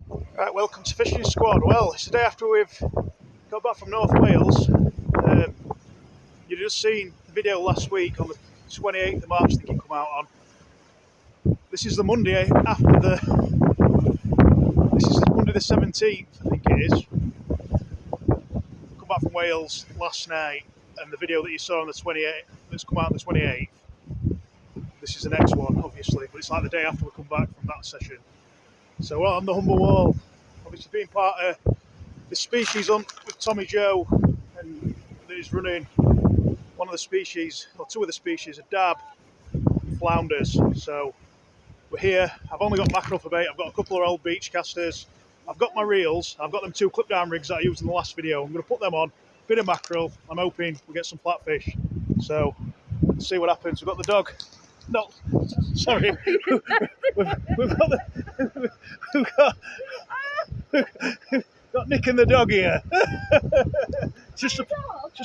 Right, welcome to Fishing Squad. Well, it's the day after we've got back from North Wales. You've just seen the video last week on the 28th of March, I think it come out on. This is the Monday after this is Monday the 17th, I think it is. Come back from Wales last night, and the video that you saw on the 28th, that's come out on the 28th, this is the next one, obviously, but it's like the day after we come back from that session. So we're on the Humber wall, obviously being part of the species hunt with Tommy Joe, and he's running one of the species, or two of the species, a dab and flounders. So we're here. I've only got mackerel for bait. I've got a couple of old beach casters. I've got my reels. I've got them two clip down rigs that I used in the last video. I'm going to put them on. Bit of mackerel. I'm hoping we get some flatfish. So let's see what happens. We've got the dog. No, sorry. we've got the, we've got Nick and the dog here. just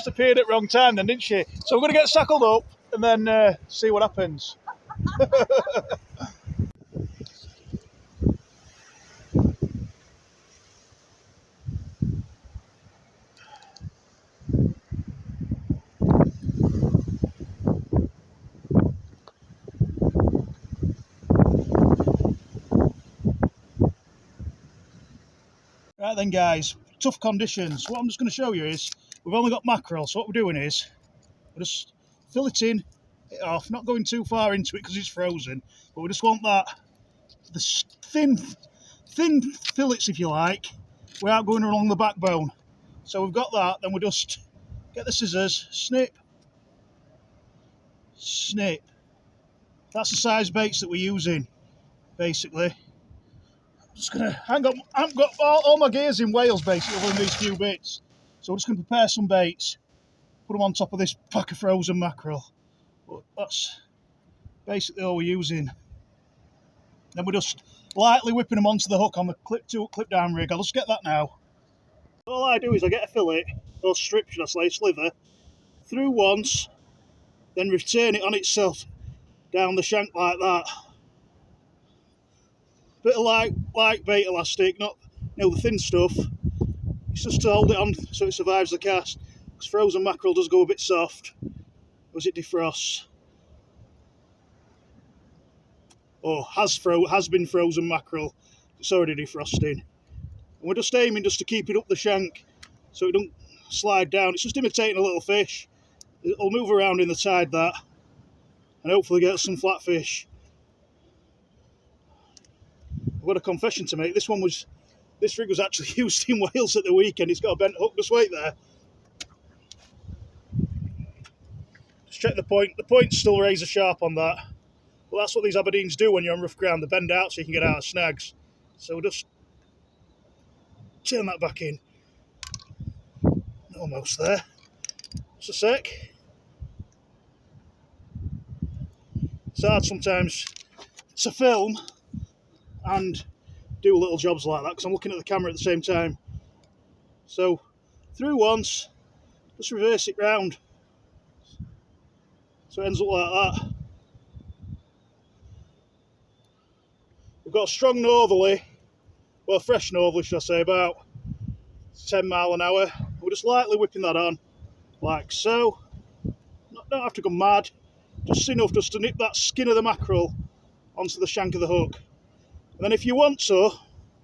appeared at wrong time then, didn't she? So we're going to get shackled up and then see what happens. Right then guys, tough conditions. What I'm just going to show you is, we've only got mackerel, so what we're doing is, we're just filleting it off, not going too far into it because it's frozen, but we just want that, the thin fillets if you like, without going along the backbone. So we've got that, then we just get the scissors, snip, snip. That's the size baits that we're using, basically. Just gonna, I've got all my gears in Wales basically other than these few bits. So we're just gonna prepare some baits, put them on top of this pack of frozen mackerel. But that's basically all we're using. Then we're just lightly whipping them onto the hook on the clip down rig. I'll just get that now. All I do is I get a fillet, or strip should I say, sliver, through once, then return it on itself down the shank like that. Bit of light bait elastic, not the thin stuff. It's just to hold it on so it survives the cast. Because frozen mackerel does go a bit soft as it defrosts. Or has been frozen mackerel. It's already defrosting. And we're just aiming just to keep it up the shank so it don't slide down. It's just imitating a little fish. It'll move around in the tide that, and hopefully get some flatfish. I've got a confession to make. This rig was actually used in Wales at the weekend. It's got a bent hook. Just wait there. Just check the point. The point's still razor sharp on that. Well, that's what these Aberdeens do when you're on rough ground. They bend out so you can get out of snags. So we'll just turn that back in. Almost there. Just a sec. It's hard sometimes to film and do little jobs like that because I'm looking at the camera at the same time. So through once, just reverse it round so it ends up like that. We've got a strong northerly, well, fresh northerly should I say, about 10 mile an hour. We're just lightly whipping that on like so. Don't have to go mad, just enough just to nip that skin of the mackerel onto the shank of the hook. And then if you want to,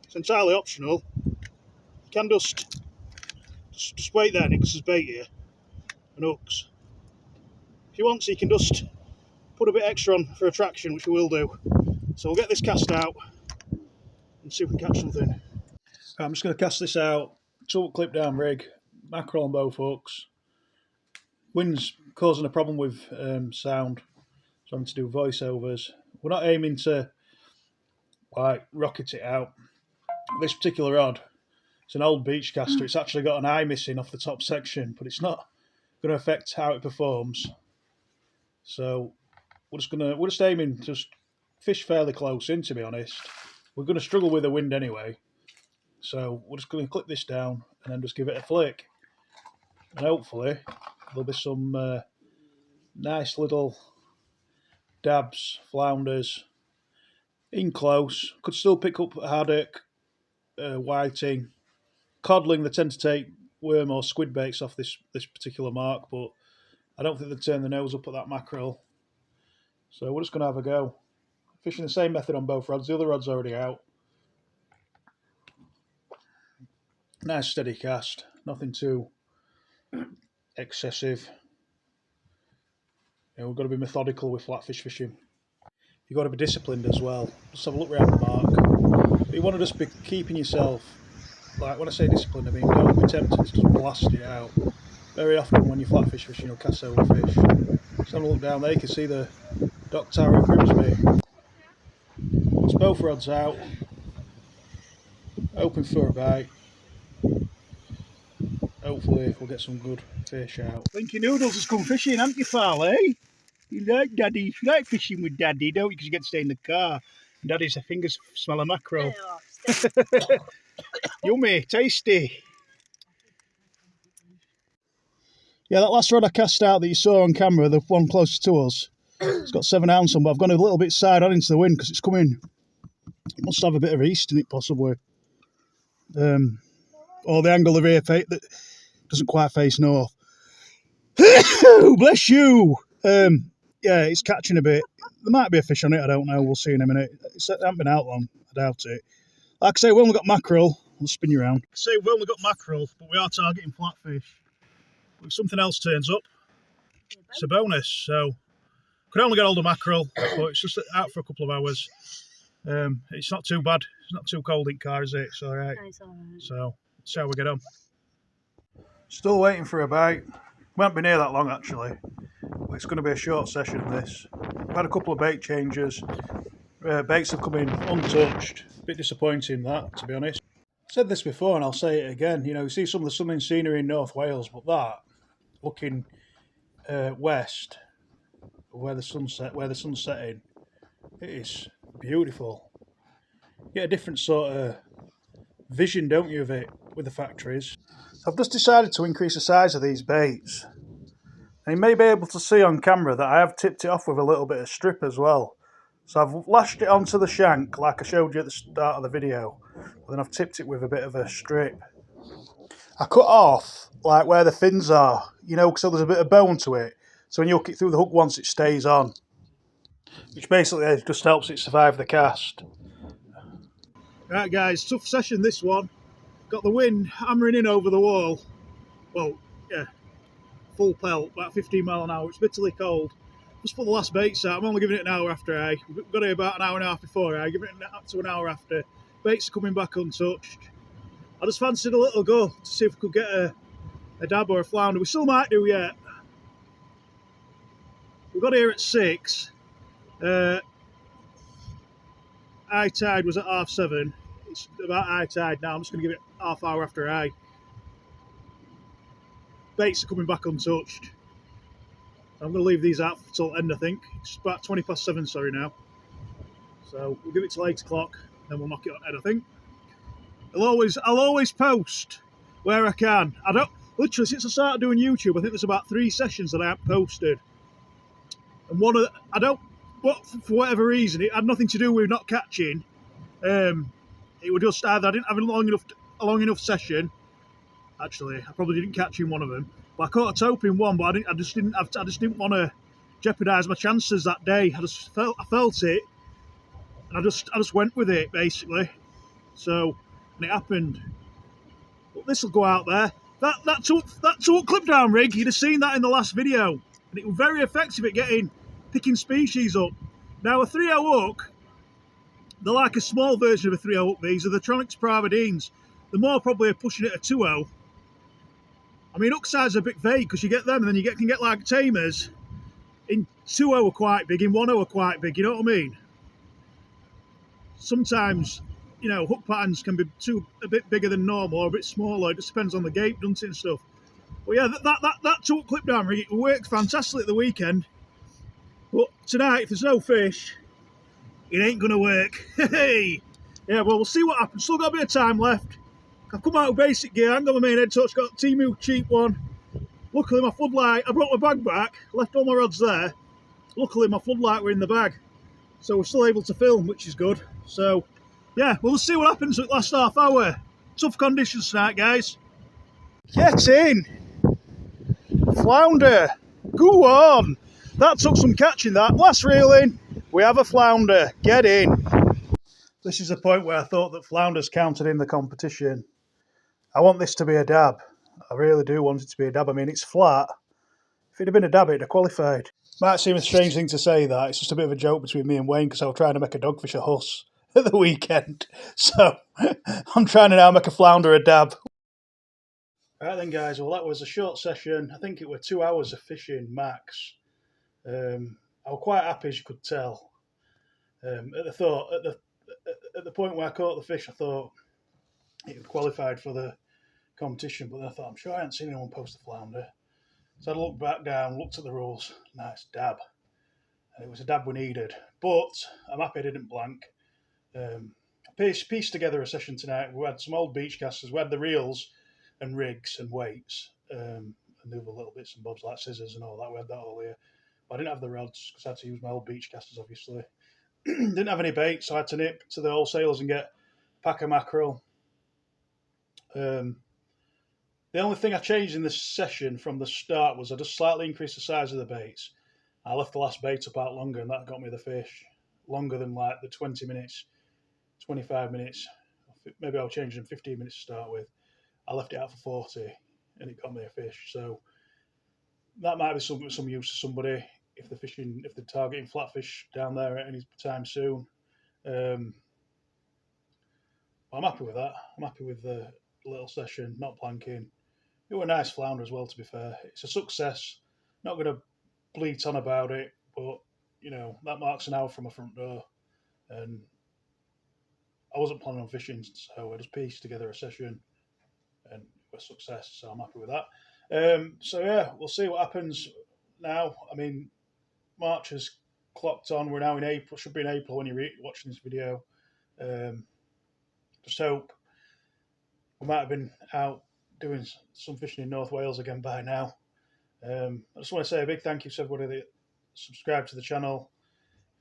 it's entirely optional, you can just wait there, Nick, because there's bait here and hooks. If you want to, you can just put a bit extra on for attraction, which we will do. So we'll get this cast out and see if we can catch something. I'm just going to cast this out, two clip down rig, mackerel on both hooks. Wind's causing a problem with sound, so I'm having to do voiceovers. We're not aiming to like rocket it out. This particular rod, it's an old beach caster. It's actually got an eye missing off the top section, but it's not going to affect how it performs. So we're just aiming to fish fairly close in, to be honest. We're going to struggle with the wind anyway. So we're just going to clip this down and then just give it a flick. And hopefully there'll be some nice little dabs, flounders in close. Could still pick up a haddock, whiting. Codling, they tend to take worm or squid baits off this particular mark, but I don't think they turn the nose up at that mackerel. So we're just going to have a go. Fishing the same method on both rods. The other rod's already out. Nice steady cast. Nothing too excessive. We've got to be methodical with flatfish fishing. You've got to be disciplined as well. Just have a look around the mark. But you want to just be keeping yourself, like when I say disciplined, I mean don't be tempted to just blast it out. Very often when you're flatfish fishing, you'll cast over fish. Just have a look down there, you can see the dock tower at Grimsby. It's both rods out. Open for a bite. Hopefully we'll get some good fish out. Blinky Noodles has come fishing, haven't you, Farl, eh? You like Daddy, you like fishing with Daddy, don't you? Because you get to stay in the car. Daddy's fingers smell of mackerel. Yummy, tasty. Yeah, that last rod I cast out that you saw on camera, the one closest to us, it's got 7 ounce on, but I've gone a little bit side on into the wind because it's coming. It must have a bit of east in it, possibly. Or the angle of here that doesn't quite face north. Bless you! Yeah, it's catching a bit. There might be a fish on it, I don't know. We'll see in a minute. It hasn't been out long, I doubt it. Like I say, we've only got mackerel. I'll spin you around. Like I say, we've only got mackerel, but we are targeting flatfish. But if something else turns up, it's a bonus. So, could only get hold of mackerel, but it's just out for a couple of hours. It's not too bad. It's not too cold in car, is it? It's all right. It's all right. So, let's see how we get on. Still waiting for a bite. We haven't been here that long, actually. It's going to be a short session, this. We've had a couple of bait changes. Baits have come in untouched. A bit disappointing, that, to be honest. I said this before and I'll say it again. You know, you see some of the stunning scenery in North Wales, but that, looking west, where the sun's setting, it is beautiful. You get a different sort of vision, don't you, of it with the factories. So I've just decided to increase the size of these baits. And you may be able to see on camera that I have tipped it off with a little bit of strip as well. So I've lashed it onto the shank like I showed you at the start of the video. But then I've tipped it with a bit of a strip. I cut off like where the fins are, you know, so there's a bit of bone to it. So when you hook it through the hook once, it stays on. Which basically just helps it survive the cast. Right guys, tough session this one. Got the wind hammering in over the wall. Well, yeah. Full pelt, about 15 mile an hour. It's bitterly cold. Just put the last baits out. I'm only giving it an hour after I. We've got here about an hour and a half before I. Give it up to an hour after. Baits are coming back untouched. I just fancied a little go to see if we could get a dab or a flounder. We still might do yet. We got here at 6. High tide was at 7:30. It's about high tide now. I'm just going to give it half hour after high. Baits are coming back untouched. I'm going to leave these out till end, I think. It's about 7:20, sorry, now. So we'll give it till 8 o'clock, then we'll knock it on head, I think. I'll always post where I can. I don't, literally, since I started doing YouTube, I think there's about 3 sessions that I haven't posted. And one of the, I don't, but for whatever reason, it had nothing to do with not catching. It was just either I didn't have a long enough session. Actually, I probably didn't catch in one of them. But I caught a tope in one, but I just didn't want to jeopardise my chances that day. I felt it, and I just went with it basically. So, and it happened. But this will go out there. That took clip down rig. You'd have seen that in the last video, and it was very effective at picking species up. Now a 3.0 hook, they're like a small version of a 3.0 hook. These are the Tronics Pravadines. The more probably are pushing it at 2.0. I mean, hook size are a bit vague because you get them and then you can get like tamers in 2.0 are quite big, in 1.0 are quite big, you know what I mean? Sometimes, you know, hook patterns can be a bit bigger than normal or a bit smaller. It just depends on the gape, doesn't it, and stuff. But yeah, that 2-hook clip down rig, it worked fantastically at the weekend. But tonight, if there's no fish, it ain't going to work. Hey! Yeah, well, we'll see what happens. Still got a bit of time left. I've come out with basic gear. I haven't got my main head touch, got a Temu cheap one. Luckily, my floodlight, I brought my bag back, left all my rods there. Luckily, my floodlight were in the bag. So we're still able to film, which is good. So, yeah, we'll see what happens at the last half hour. Tough conditions tonight, guys. Get in! Flounder! Go on! That took some catching, that. Last reeling, we have a flounder. Get in! This is the point where I thought that flounders counted in the competition. I want this to be a dab. I really do want it to be a dab. I mean, it's flat. If it had been a dab, it'd have qualified. Might seem a strange thing to say that. It's just a bit of a joke between me and Wayne because I was trying to make a dogfish a huss at the weekend. So I'm trying to now make a flounder a dab. Right then, guys. Well, that was a short session. I think it were 2 hours of fishing max. I was quite happy, as you could tell. At the point where I caught the fish, I thought it had qualified for the competition, but then I thought, I'm sure I hadn't seen anyone post a flounder. So I looked back down, looked at the rules. Nice dab. And it was a dab we needed. But I'm happy I didn't blank. I pieced together a session tonight. We had some old beach casters. We had the reels and rigs and weights. And the other little bits and bobs like scissors and all that. We had that all here. But I didn't have the rods because I had to use my old beach casters, obviously. Didn't have any bait, so I had to nip to the wholesalers and get a pack of mackerel. The only thing I changed in this session from the start was I just slightly increased the size of the baits. I left the last bait up out longer, and that got me the fish. Longer than like the 20 minutes, 25 minutes. Maybe I'll change them 15 minutes to start with. I left it out for 40, and it got me a fish. So that might be something some use to somebody if they're targeting flatfish down there at any time soon. I'm happy with that. I'm happy with the little session, not planking. It were a nice flounder as well, to be fair. It's a success. Not going to bleat on about it, but that marks an hour from my front door, and I wasn't planning on fishing, so I just pieced together a session, and it was a success. So I'm happy with that. So yeah, we'll see what happens now. I mean, March has clocked on. We're now in April. Should be in April when you're watching this video. Just hope we might have been out doing some fishing in North Wales again by now. I just want to say a big thank you to everybody that subscribed to the channel.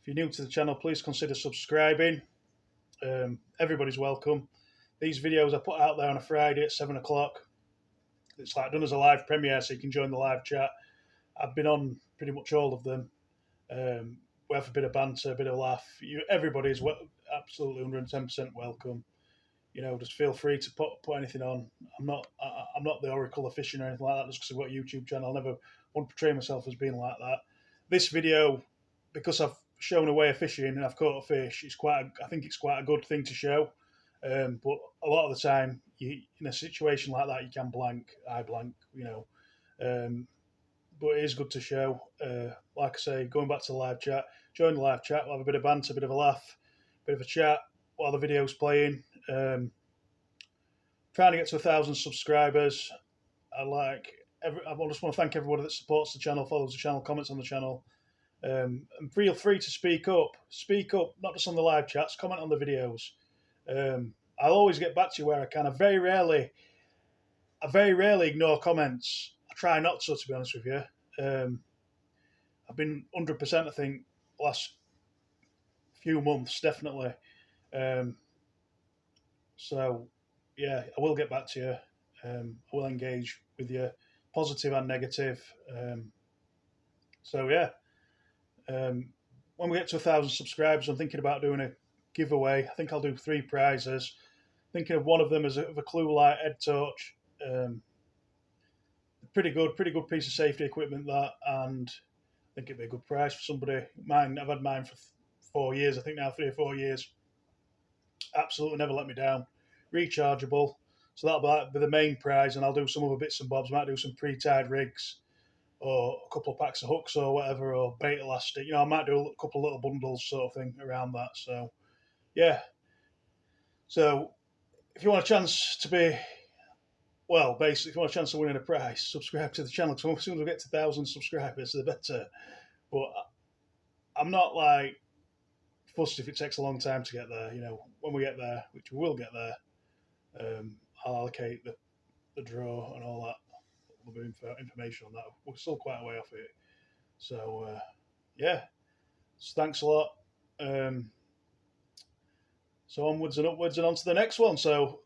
If you're new to the channel, please consider subscribing. Everybody's welcome. These videos I put out there on a Friday at 7 o'clock. It's like done as a live premiere, so you can join the live chat. I've been on pretty much all of them. We have a bit of banter, a bit of laugh. Everybody's absolutely 110% welcome. Just feel free to put anything on. I'm not the oracle of fishing or anything like that. Just because I've got a YouTube channel, I never want to portray myself as being like that. This video, because I've shown a way of fishing and I've caught a fish, I think it's quite a good thing to show. But a lot of the time, in a situation like that, you can blank. I blank, but it is good to show. Like I say, going back to the live chat, join the live chat. We'll have a bit of banter, a bit of a laugh, a bit of a chat while the video's playing. Trying to get to 1,000 subscribers. I just want to thank everybody that supports the channel, follows the channel, comments on the channel. And feel free to speak up. Speak up, not just on the live chats, comment on the videos. I'll always get back to you where I can. I very rarely ignore comments. I try not to be honest with you. I've been 100%, I think, last few months, definitely. So, yeah, I will get back to you. I will engage with you, positive and negative. So, yeah. When we get to 1,000 subscribers, I'm thinking about doing a giveaway. I think I'll do 3 prizes. Thinking of one of them as a Clue Light head torch. Pretty good piece of safety equipment, that, and I think it'd be a good price for somebody. I've had mine for 4 years, I think now 3 or 4 years. Absolutely never let me down. Rechargeable. So that'll be the main prize, and I'll do some other bits and bobs. Might do some pre-tied rigs, or a couple of packs of hooks or whatever, or bait elastic. I might do a couple of little bundles sort of thing around that. So, yeah. So, if you want a chance to basically, if you want a chance of winning a prize, subscribe to the channel. Because as soon as we get to 1,000 subscribers, the better. But I'm not like fussed if it takes a long time to get there. When we get there, which we will get there, I'll allocate the draw and all that information on that. We're still quite a way off it. So, yeah. So thanks a lot. So onwards and upwards and on to the next one. So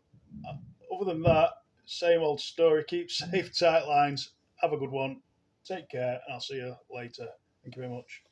other than that, same old story. Keep safe, tight lines. Have a good one. Take care, and I'll see you later. Thank you very much.